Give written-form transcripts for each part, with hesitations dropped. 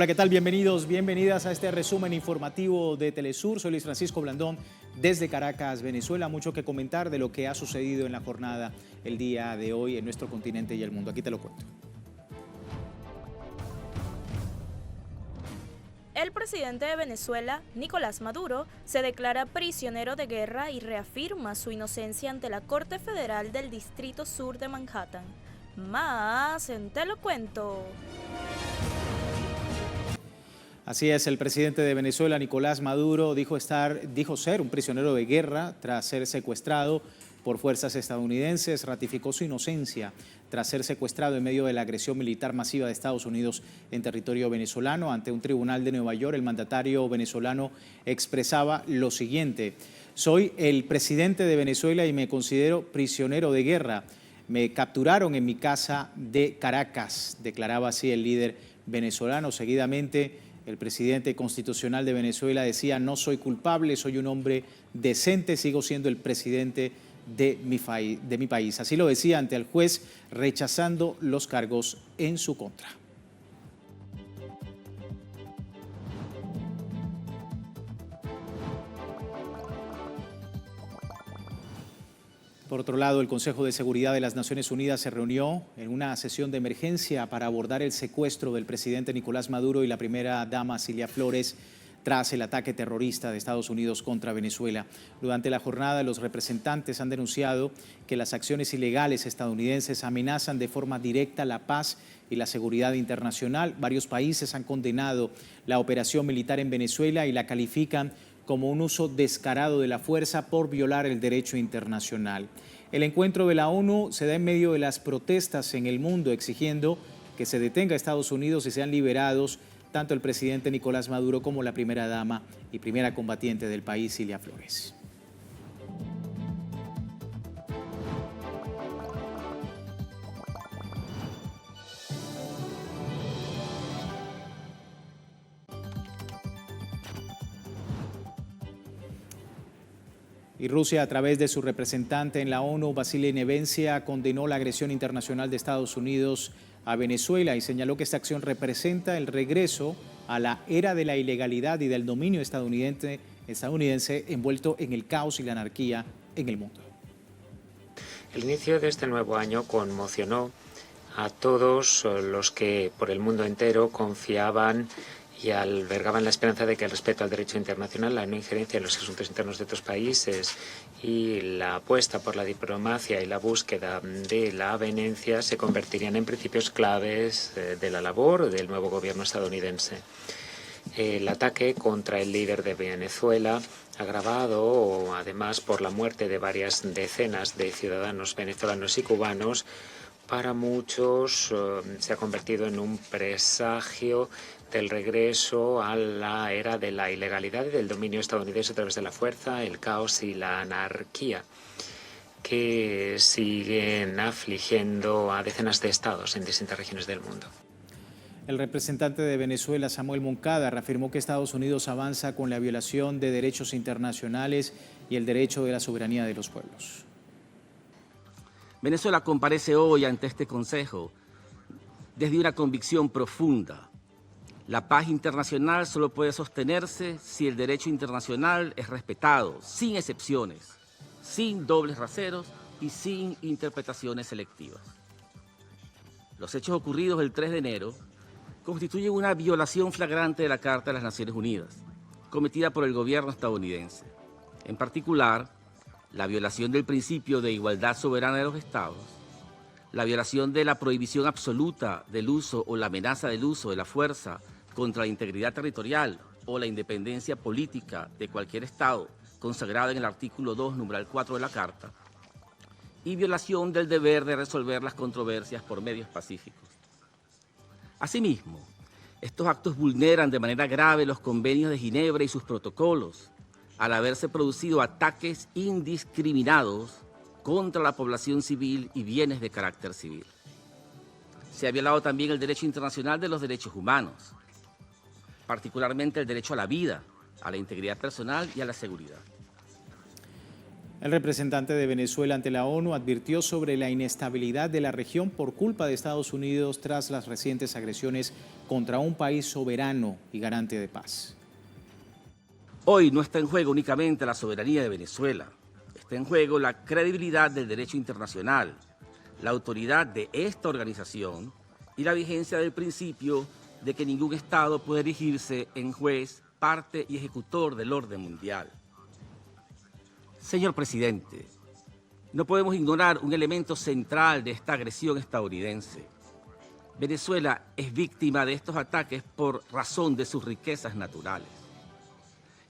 Hola, ¿qué tal? Bienvenidos, bienvenidas a este resumen informativo de Telesur. Soy Luis Francisco Blandón desde Caracas, Venezuela. Mucho que comentar de lo que ha sucedido en la jornada el día de hoy en nuestro continente y el mundo. Aquí te lo cuento. El presidente de Venezuela, Nicolás Maduro, se declara prisionero de guerra y reafirma su inocencia ante la Corte Federal del Distrito Sur de Manhattan. Más en Te lo cuento. Así es, el presidente de Venezuela, Nicolás Maduro, dijo ser un prisionero de guerra tras ser secuestrado por fuerzas estadounidenses. Ratificó su inocencia tras ser secuestrado en medio de la agresión militar masiva de Estados Unidos en territorio venezolano. Ante un tribunal de Nueva York, el mandatario venezolano expresaba lo siguiente: soy el presidente de Venezuela y me considero prisionero de guerra. Me capturaron en mi casa de Caracas, declaraba así el líder venezolano. Seguidamente, el presidente constitucional de Venezuela decía: no soy culpable, soy un hombre decente, sigo siendo el presidente de mi país. Así lo decía ante el juez, rechazando los cargos en su contra. Por otro lado, el Consejo de Seguridad de las Naciones Unidas se reunió en una sesión de emergencia para abordar el secuestro del presidente Nicolás Maduro y la primera dama Cilia Flores tras el ataque terrorista de Estados Unidos contra Venezuela. Durante la jornada, los representantes han denunciado que las acciones ilegales estadounidenses amenazan de forma directa la paz y la seguridad internacional. Varios países han condenado la operación militar en Venezuela y la califican como un uso descarado de la fuerza por violar el derecho internacional. El encuentro de la ONU se da en medio de las protestas en el mundo exigiendo que se detenga a Estados Unidos y sean liberados tanto el presidente Nicolás Maduro como la primera dama y primera combatiente del país, Cilia Flores. Y Rusia, a través de su representante en la ONU, Vasily Nevencia, condenó la agresión internacional de Estados Unidos a Venezuela y señaló que esta acción representa el regreso a la era de la ilegalidad y del dominio estadounidense envuelto en el caos y la anarquía en el mundo. El inicio de este nuevo año conmocionó a todos los que por el mundo entero confiaban y albergaban la esperanza de que el respeto al derecho internacional, la no injerencia en los asuntos internos de otros países y la apuesta por la diplomacia y la búsqueda de la avenencia se convertirían en principios claves de la labor del nuevo gobierno estadounidense. El ataque contra el líder de Venezuela, agravado además por la muerte de varias decenas de ciudadanos venezolanos y cubanos, para muchos se ha convertido en un presagio del regreso a la era de la ilegalidad y del dominio estadounidense a través de la fuerza, el caos y la anarquía, que siguen afligiendo a decenas de estados en distintas regiones del mundo. El representante de Venezuela, Samuel Moncada, reafirmó que Estados Unidos avanza con la violación de derechos internacionales y el derecho de la soberanía de los pueblos. Venezuela comparece hoy ante este Consejo desde una convicción profunda. La paz internacional solo puede sostenerse si el derecho internacional es respetado, sin excepciones, sin dobles raseros y sin interpretaciones selectivas. Los hechos ocurridos el 3 de enero constituyen una violación flagrante de la Carta de las Naciones Unidas, cometida por el gobierno estadounidense. En particular, la violación del principio de igualdad soberana de los estados, la violación de la prohibición absoluta del uso o la amenaza del uso de la fuerza contra la integridad territorial o la independencia política de cualquier estado, consagrada en el artículo 2, numeral 4 de la Carta, y violación del deber de resolver las controversias por medios pacíficos. Asimismo, estos actos vulneran de manera grave los convenios de Ginebra y sus protocolos, al haberse producido ataques indiscriminados contra la población civil y bienes de carácter civil. Se ha violado también el derecho internacional de los derechos humanos, particularmente el derecho a la vida, a la integridad personal y a la seguridad. El representante de Venezuela ante la ONU advirtió sobre la inestabilidad de la región por culpa de Estados Unidos tras las recientes agresiones contra un país soberano y garante de paz. Hoy no está en juego únicamente la soberanía de Venezuela, está en juego la credibilidad del derecho internacional, la autoridad de esta organización y la vigencia del principio de que ningún Estado puede erigirse en juez, parte y ejecutor del orden mundial. Señor presidente, no podemos ignorar un elemento central de esta agresión estadounidense. Venezuela es víctima de estos ataques por razón de sus riquezas naturales.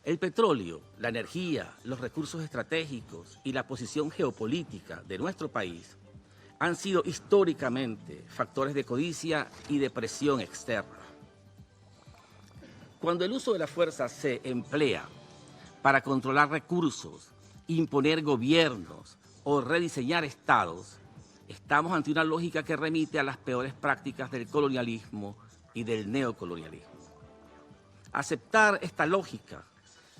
El petróleo, la energía, los recursos estratégicos y la posición geopolítica de nuestro país han sido históricamente factores de codicia y de presión externa. Cuando el uso de la fuerza se emplea para controlar recursos, imponer gobiernos o rediseñar estados, estamos ante una lógica que remite a las peores prácticas del colonialismo y del neocolonialismo. Aceptar esta lógica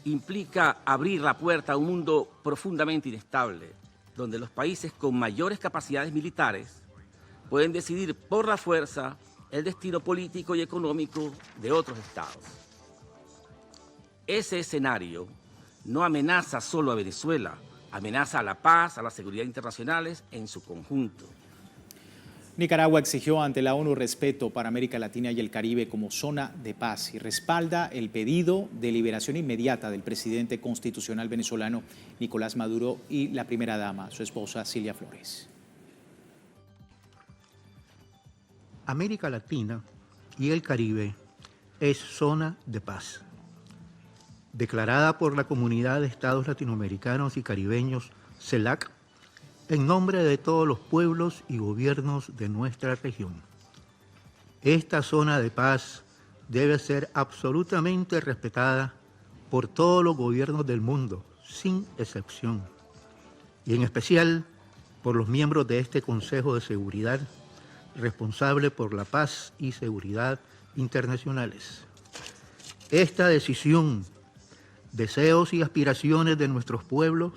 implica abrir la puerta a un mundo profundamente inestable, donde los países con mayores capacidades militares pueden decidir por la fuerza el destino político y económico de otros estados. Ese escenario no amenaza solo a Venezuela, amenaza a la paz, a la seguridad internacionales en su conjunto. Nicaragua exigió ante la ONU respeto para América Latina y el Caribe como zona de paz y respalda el pedido de liberación inmediata del presidente constitucional venezolano Nicolás Maduro y la primera dama, su esposa Cilia Flores. América Latina y el Caribe es zona de paz. Declarada por la Comunidad de Estados Latinoamericanos y Caribeños, CELAC, en nombre de todos los pueblos y gobiernos de nuestra región. Esta zona de paz debe ser absolutamente respetada por todos los gobiernos del mundo, sin excepción, y en especial por los miembros de este Consejo de Seguridad, responsable por la paz y seguridad internacionales. Esta decisión, deseos y aspiraciones de nuestros pueblos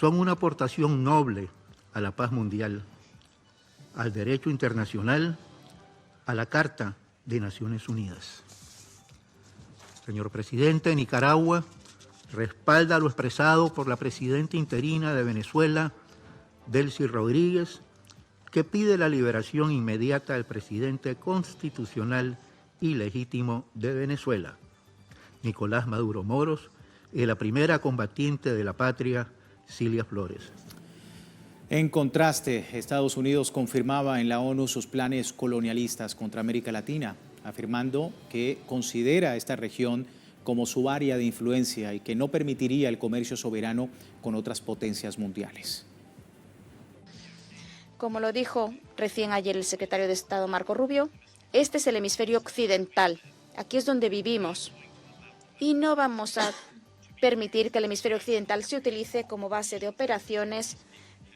son una aportación noble a la paz mundial, al derecho internacional, a la Carta de Naciones Unidas. Señor presidente, Nicaragua respalda lo expresado por la presidenta interina de Venezuela, Delcy Rodríguez, que pide la liberación inmediata del presidente constitucional y legítimo de Venezuela, Nicolás Maduro Moros, y la primera combatiente de la patria, Cilia Flores. En contraste, Estados Unidos confirmaba en la ONU sus planes colonialistas contra América Latina, afirmando que considera esta región como su área de influencia y que no permitiría el comercio soberano con otras potencias mundiales. Como lo dijo recién ayer el secretario de Estado Marco Rubio, este es el hemisferio occidental, aquí es donde vivimos y no vamos a permitir que el hemisferio occidental se utilice como base de operaciones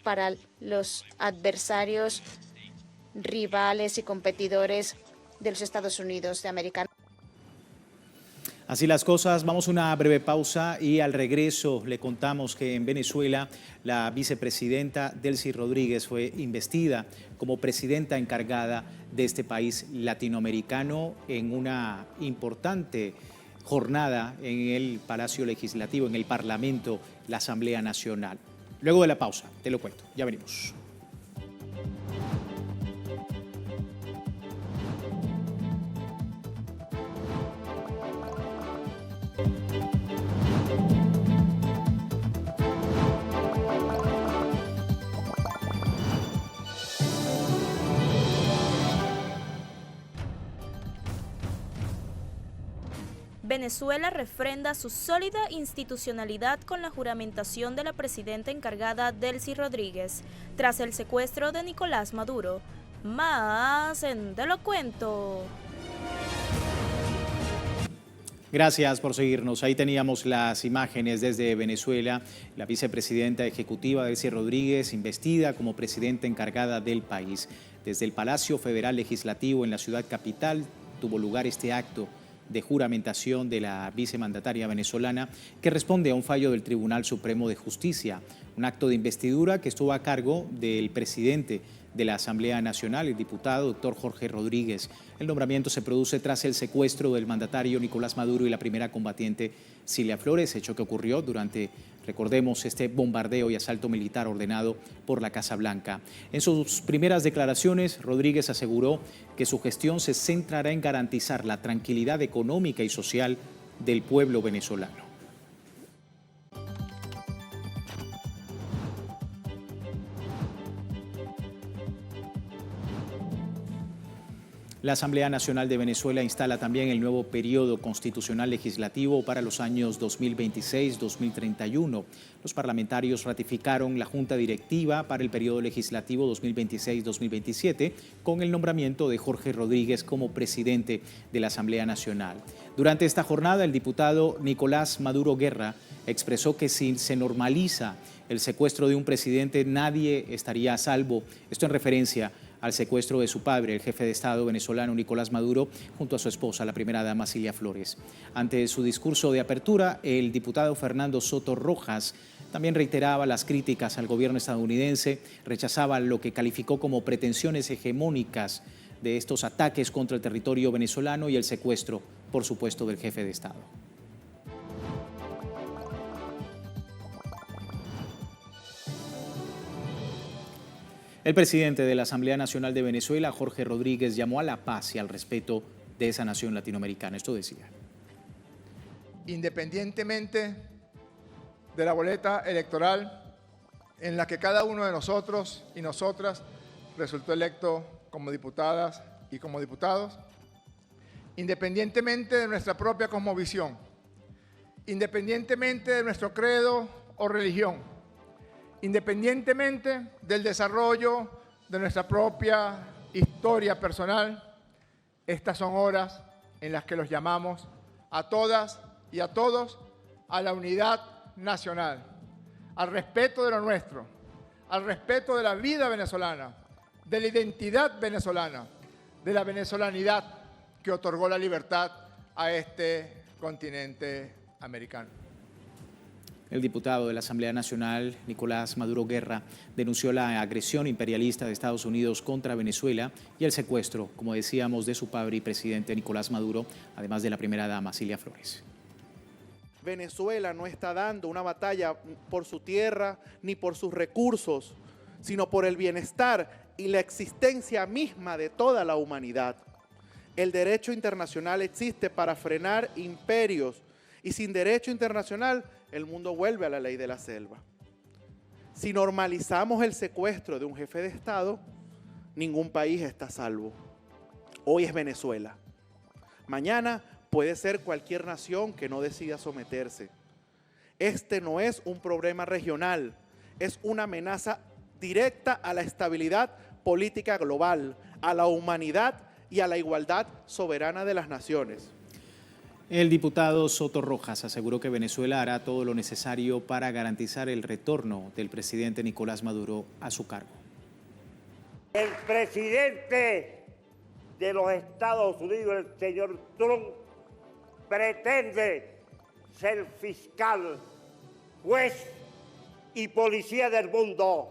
para los adversarios, rivales y competidores de los Estados Unidos de América. Así las cosas, vamos a una breve pausa y al regreso le contamos que en Venezuela la vicepresidenta Delcy Rodríguez fue investida como presidenta encargada de este país latinoamericano en una importante jornada en el Palacio Legislativo, en el Parlamento, la Asamblea Nacional. Luego de la pausa, te lo cuento, ya venimos. Venezuela refrenda su sólida institucionalidad con la juramentación de la presidenta encargada Delcy Rodríguez tras el secuestro de Nicolás Maduro. Más en Te lo cuento. Gracias por seguirnos. Ahí teníamos las imágenes desde Venezuela. La vicepresidenta ejecutiva Delcy Rodríguez, investida como presidenta encargada del país. Desde el Palacio Federal Legislativo en la ciudad capital tuvo lugar este acto de juramentación de la vicemandataria venezolana, que responde a un fallo del Tribunal Supremo de Justicia, un acto de investidura que estuvo a cargo del presidente de la Asamblea Nacional, el diputado doctor Jorge Rodríguez. El nombramiento se produce tras el secuestro del mandatario Nicolás Maduro y la primera combatiente Cilia Flores, hecho que ocurrió durante, recordemos, este bombardeo y asalto militar ordenado por la Casa Blanca. En sus primeras declaraciones, Rodríguez aseguró que su gestión se centrará en garantizar la tranquilidad económica y social del pueblo venezolano. La Asamblea Nacional de Venezuela instala también el nuevo periodo constitucional legislativo para los años 2026-2031. Los parlamentarios ratificaron la Junta Directiva para el periodo legislativo 2026-2027 con el nombramiento de Jorge Rodríguez como presidente de la Asamblea Nacional. Durante esta jornada, el diputado Nicolás Maduro Guerra expresó que si se normaliza el secuestro de un presidente, nadie estaría a salvo. Esto en referencia al secuestro de su padre, el jefe de Estado venezolano Nicolás Maduro, junto a su esposa, la primera dama Cilia Flores. Ante su discurso de apertura, el diputado Fernando Soto Rojas también reiteraba las críticas al gobierno estadounidense, rechazaba lo que calificó como pretensiones hegemónicas de estos ataques contra el territorio venezolano y el secuestro, por supuesto, del jefe de Estado. El presidente de la Asamblea Nacional de Venezuela, Jorge Rodríguez, llamó a la paz y al respeto de esa nación latinoamericana. Esto decía: independientemente de la boleta electoral en la que cada uno de nosotros y nosotras resultó electo como diputadas y como diputados, independientemente de nuestra propia cosmovisión, independientemente de nuestro credo o religión, independientemente del desarrollo de nuestra propia historia personal, estas son horas en las que los llamamos a todas y a todos a la unidad nacional, al respeto de lo nuestro, al respeto de la vida venezolana, de la identidad venezolana, de la venezolanidad que otorgó la libertad a este continente americano. El diputado de la Asamblea Nacional, Nicolás Maduro Guerra, denunció la agresión imperialista de Estados Unidos contra Venezuela y el secuestro, como decíamos, de su padre y presidente Nicolás Maduro, además de la primera dama Cilia Flores. Venezuela no está dando una batalla por su tierra ni por sus recursos, sino por el bienestar y la existencia misma de toda la humanidad. El derecho internacional existe para frenar imperios y sin derecho internacional el mundo vuelve a la ley de la selva. Si normalizamos el secuestro de un jefe de Estado, ningún país está a salvo. Hoy es Venezuela. Mañana puede ser cualquier nación que no decida someterse. Este no es un problema regional, es una amenaza directa a la estabilidad política global, a la humanidad y a la igualdad soberana de las naciones. El diputado Soto Rojas aseguró que Venezuela hará todo lo necesario para garantizar el retorno del presidente Nicolás Maduro a su cargo. El presidente de los Estados Unidos, el señor Trump, pretende ser fiscal, juez y policía del mundo.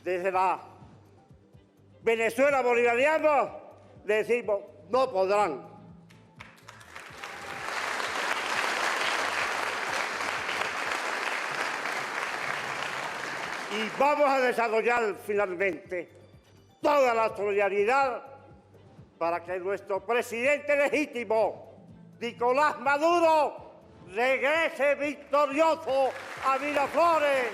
Desde la Venezuela bolivariana le decimos, no podrán. Y vamos a desarrollar finalmente toda la solidaridad para que nuestro presidente legítimo, Nicolás Maduro, regrese victorioso a Miraflores.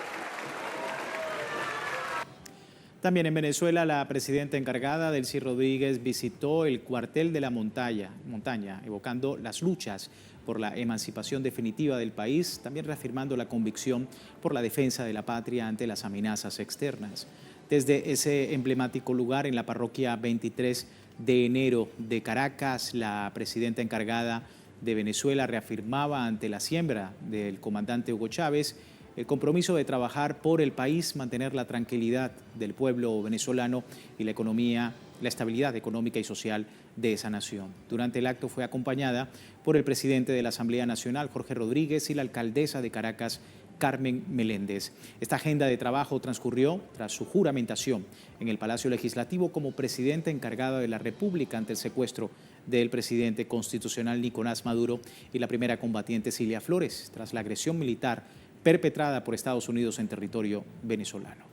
También en Venezuela, la presidenta encargada, Delcy Rodríguez, visitó el cuartel de la montaña, evocando las luchas por la emancipación definitiva del país, también reafirmando la convicción por la defensa de la patria ante las amenazas externas. Desde ese emblemático lugar en la parroquia 23 de enero de Caracas, la presidenta encargada de Venezuela reafirmaba ante la siembra del comandante Hugo Chávez el compromiso de trabajar por el país, mantener la tranquilidad del pueblo venezolano y la economía, la estabilidad económica y social de esa nación. Durante el acto fue acompañada por el presidente de la Asamblea Nacional, Jorge Rodríguez, y la alcaldesa de Caracas, Carmen Meléndez. Esta agenda de trabajo transcurrió tras su juramentación en el Palacio Legislativo como presidenta encargada de la República ante el secuestro del presidente constitucional Nicolás Maduro y la primera combatiente Cilia Flores, tras la agresión militar perpetrada por Estados Unidos en territorio venezolano.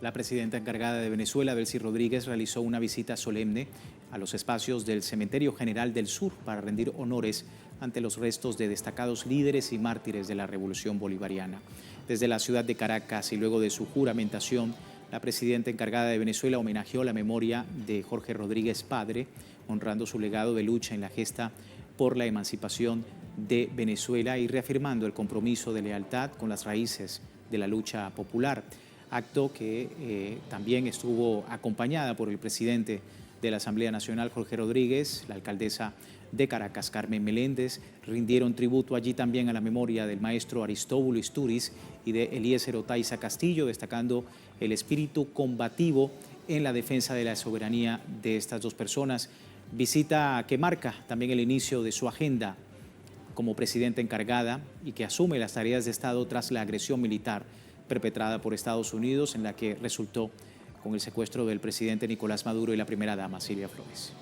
La presidenta encargada de Venezuela, Delcy Rodríguez, realizó una visita solemne a los espacios del Cementerio General del Sur para rendir honores ante los restos de destacados líderes y mártires de la Revolución Bolivariana. Desde la ciudad de Caracas y luego de su juramentación, la presidenta encargada de Venezuela homenajeó la memoria de Jorge Rodríguez padre, honrando su legado de lucha en la gesta por la emancipación de Venezuela y reafirmando el compromiso de lealtad con las raíces de la lucha popular. Acto que también estuvo acompañada por el presidente de la Asamblea Nacional, Jorge Rodríguez, la alcaldesa de Caracas, Carmen Meléndez. Rindieron tributo allí también a la memoria del maestro Aristóbulo Istúriz y de Eliezer Otaiza Castillo, destacando el espíritu combativo en la defensa de la soberanía de estas dos personas. Visita que marca también el inicio de su agenda como presidenta encargada y que asume las tareas de Estado tras la agresión militar perpetrada por Estados Unidos, en la que resultó con el secuestro del presidente Nicolás Maduro y la primera dama Cilia Flores.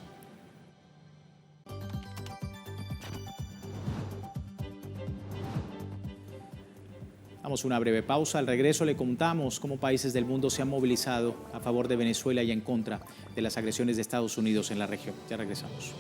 Damos una breve pausa. Al regreso le contamos cómo países del mundo se han movilizado a favor de Venezuela y en contra de las agresiones de Estados Unidos en la región. Ya regresamos.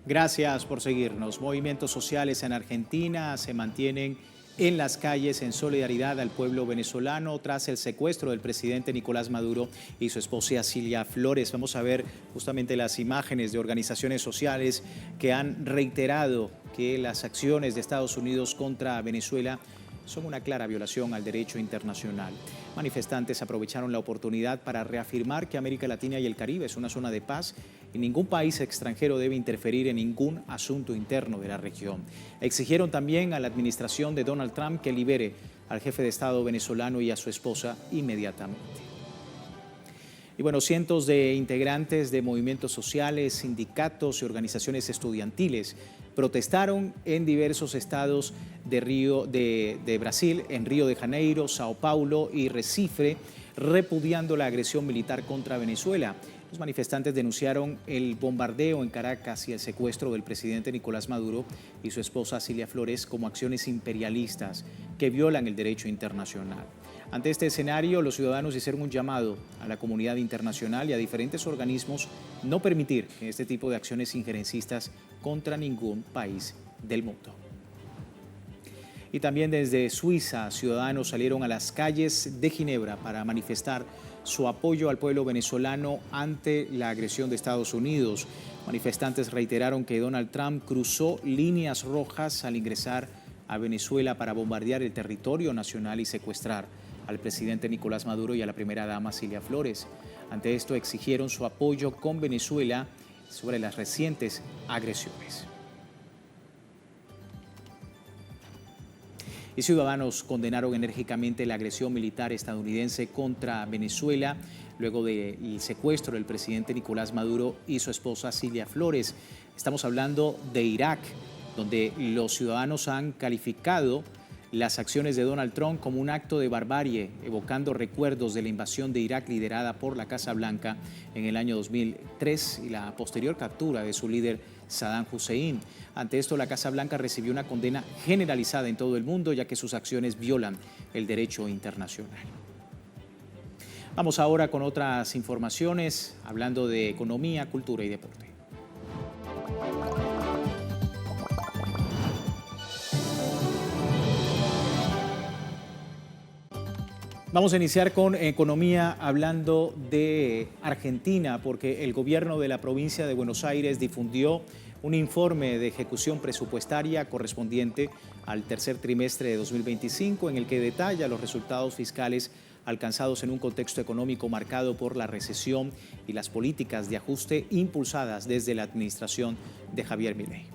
Gracias por seguirnos. Movimientos sociales en Argentina se mantienen en las calles en solidaridad al pueblo venezolano tras el secuestro del presidente Nicolás Maduro y su esposa Cilia Flores. Vamos a ver justamente las imágenes de organizaciones sociales que han reiterado que las acciones de Estados Unidos contra Venezuela son una clara violación al derecho internacional. Manifestantes aprovecharon la oportunidad para reafirmar que América Latina y el Caribe es una zona de paz y ningún país extranjero debe interferir en ningún asunto interno de la región. Exigieron también a la administración de Donald Trump que libere al jefe de Estado venezolano y a su esposa inmediatamente. Y bueno, cientos de integrantes de movimientos sociales, sindicatos y organizaciones estudiantiles protestaron en diversos estados de Brasil, en Río de Janeiro, Sao Paulo y Recife, repudiando la agresión militar contra Venezuela. Los manifestantes denunciaron el bombardeo en Caracas y el secuestro del presidente Nicolás Maduro y su esposa Cilia Flores como acciones imperialistas que violan el derecho internacional. Ante este escenario, los ciudadanos hicieron un llamado a la comunidad internacional y a diferentes organismos no permitir que este tipo de acciones injerencistas contra ningún país del mundo. Y también desde Suiza, ciudadanos salieron a las calles de Ginebra para manifestar su apoyo al pueblo venezolano ante la agresión de Estados Unidos. Manifestantes reiteraron que Donald Trump cruzó líneas rojas al ingresar a Venezuela para bombardear el territorio nacional y secuestrar al presidente Nicolás Maduro y a la primera dama Cilia Flores. Ante esto exigieron su apoyo con Venezuela sobre las recientes agresiones. Y ciudadanos condenaron enérgicamente la agresión militar estadounidense contra Venezuela luego del secuestro del presidente Nicolás Maduro y su esposa Cilia Flores. Estamos hablando de Irak, donde los ciudadanos han calificado las acciones de Donald Trump como un acto de barbarie, evocando recuerdos de la invasión de Irak liderada por la Casa Blanca en el año 2003 y la posterior captura de su líder Saddam Hussein. Ante esto, la Casa Blanca recibió una condena generalizada en todo el mundo, ya que sus acciones violan el derecho internacional. Vamos ahora con otras informaciones, hablando de economía, cultura y deporte. Vamos a iniciar con economía hablando de Argentina, porque el gobierno de la provincia de Buenos Aires difundió un informe de ejecución presupuestaria correspondiente al tercer trimestre de 2025, en el que detalla los resultados fiscales alcanzados en un contexto económico marcado por la recesión y las políticas de ajuste impulsadas desde la administración de Javier Milei.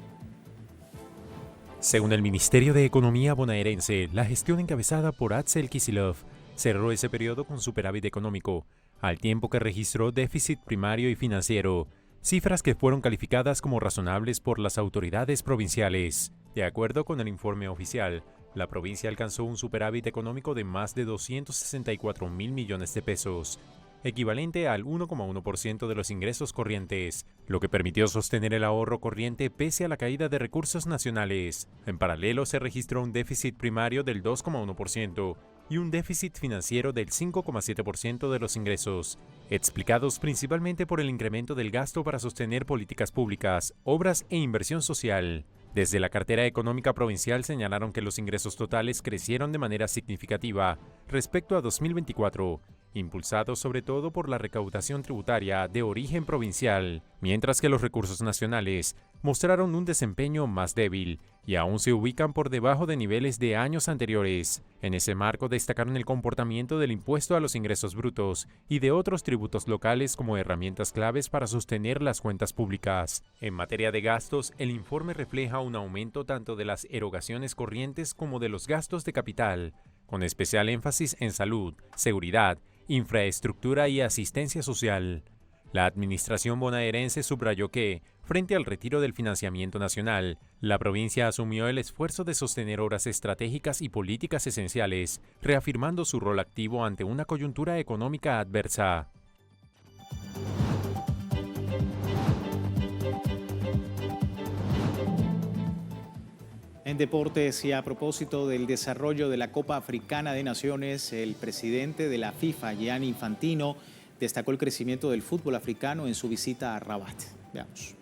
Según el Ministerio de Economía bonaerense, la gestión encabezada por Axel Kicillof cerró ese periodo con superávit económico, al tiempo que registró déficit primario y financiero, cifras que fueron calificadas como razonables por las autoridades provinciales. De acuerdo con el informe oficial, la provincia alcanzó un superávit económico de más de 264.000 millones de pesos, equivalente al 1,1% de los ingresos corrientes, lo que permitió sostener el ahorro corriente pese a la caída de recursos nacionales. En paralelo, se registró un déficit primario del 2,1% y un déficit financiero del 5,7% de los ingresos, explicados principalmente por el incremento del gasto para sostener políticas públicas, obras e inversión social. Desde la cartera económica provincial señalaron que los ingresos totales crecieron de manera significativa respecto a 2024, impulsados sobre todo por la recaudación tributaria de origen provincial, mientras que los recursos nacionales mostraron un desempeño más débil y aún se ubican por debajo de niveles de años anteriores. En ese marco destacaron el comportamiento del impuesto a los ingresos brutos y de otros tributos locales como herramientas claves para sostener las cuentas públicas. En materia de gastos, el informe refleja un aumento tanto de las erogaciones corrientes como de los gastos de capital, con especial énfasis en salud, seguridad, infraestructura y asistencia social. La administración bonaerense subrayó que, frente al retiro del financiamiento nacional, la provincia asumió el esfuerzo de sostener obras estratégicas y políticas esenciales, reafirmando su rol activo ante una coyuntura económica adversa. En deportes y a propósito del desarrollo de la Copa Africana de Naciones, el presidente de la FIFA, Gianni Infantino, destacó el crecimiento del fútbol africano en su visita a Rabat. Veamos.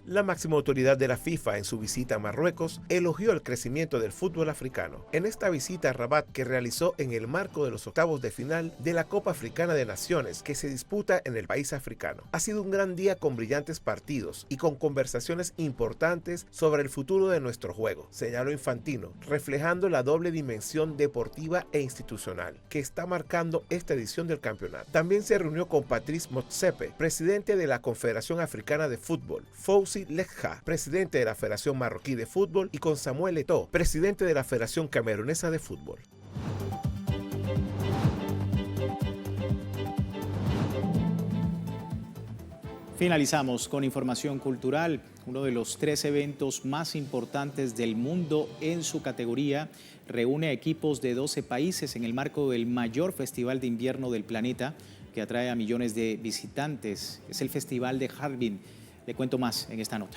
La máxima autoridad de la FIFA en su visita a Marruecos elogió el crecimiento del fútbol africano. En esta visita a Rabat que realizó en el marco de los octavos de final de la Copa Africana de Naciones que se disputa en el país africano. Ha sido un gran día con brillantes partidos y con conversaciones importantes sobre el futuro de nuestro juego, señaló Infantino, reflejando la doble dimensión deportiva e institucional que está marcando esta edición del campeonato. También se reunió con Patrice Motsepe, presidente de la Confederación Africana de Fútbol, Fouzi Lekha, presidente de la Federación Marroquí de Fútbol, y con Samuel Eto'o, presidente de la Federación Camerunesa de Fútbol. Finalizamos con información cultural. Uno de los 3 eventos más importantes del mundo en su categoría reúne a equipos de 12 países en el marco del mayor festival de invierno del planeta que atrae a millones de visitantes. Es el Festival de Harbin. Le cuento más en esta nota.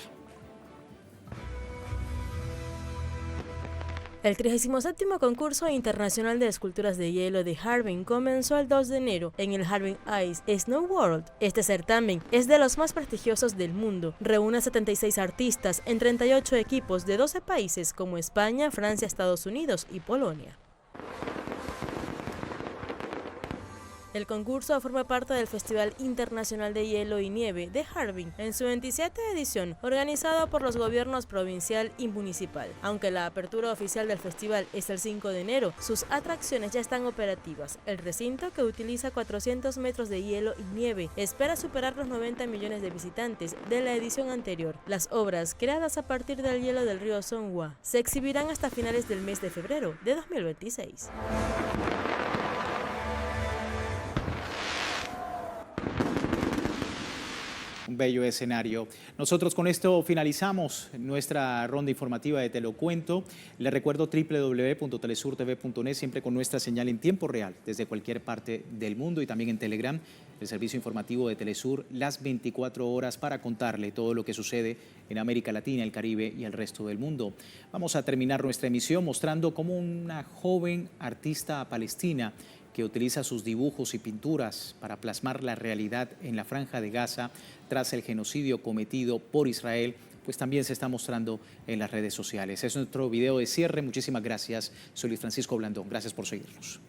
El 37º concurso internacional de esculturas de hielo de Harbin comenzó el 2 de enero en el Harbin Ice Snow World. Este certamen es de los más prestigiosos del mundo. Reúne a 76 artistas en 38 equipos de 12 países como España, Francia, Estados Unidos y Polonia. El concurso forma parte del Festival Internacional de Hielo y Nieve de Harbin en su 27ª edición, organizado por los gobiernos provincial y municipal. Aunque la apertura oficial del festival es el 5 de enero, sus atracciones ya están operativas. El recinto, que utiliza 400 metros de hielo y nieve, espera superar los 90 millones de visitantes de la edición anterior. Las obras, creadas a partir del hielo del río Songhua, se exhibirán hasta finales del mes de febrero de 2026. Un bello escenario. Nosotros con esto finalizamos nuestra ronda informativa de Te lo cuento. Les recuerdo www.telesurtv.net, siempre con nuestra señal en tiempo real desde cualquier parte del mundo, y también en Telegram, el servicio informativo de Telesur, las 24 horas para contarle todo lo que sucede en América Latina, el Caribe y el resto del mundo. Vamos a terminar nuestra emisión mostrando cómo una joven artista palestina que utiliza sus dibujos y pinturas para plasmar la realidad en la Franja de Gaza tras el genocidio cometido por Israel, pues también se está mostrando en las redes sociales. Es nuestro video de cierre. Muchísimas gracias. Soy Luis Francisco Blandón. Gracias por seguirnos.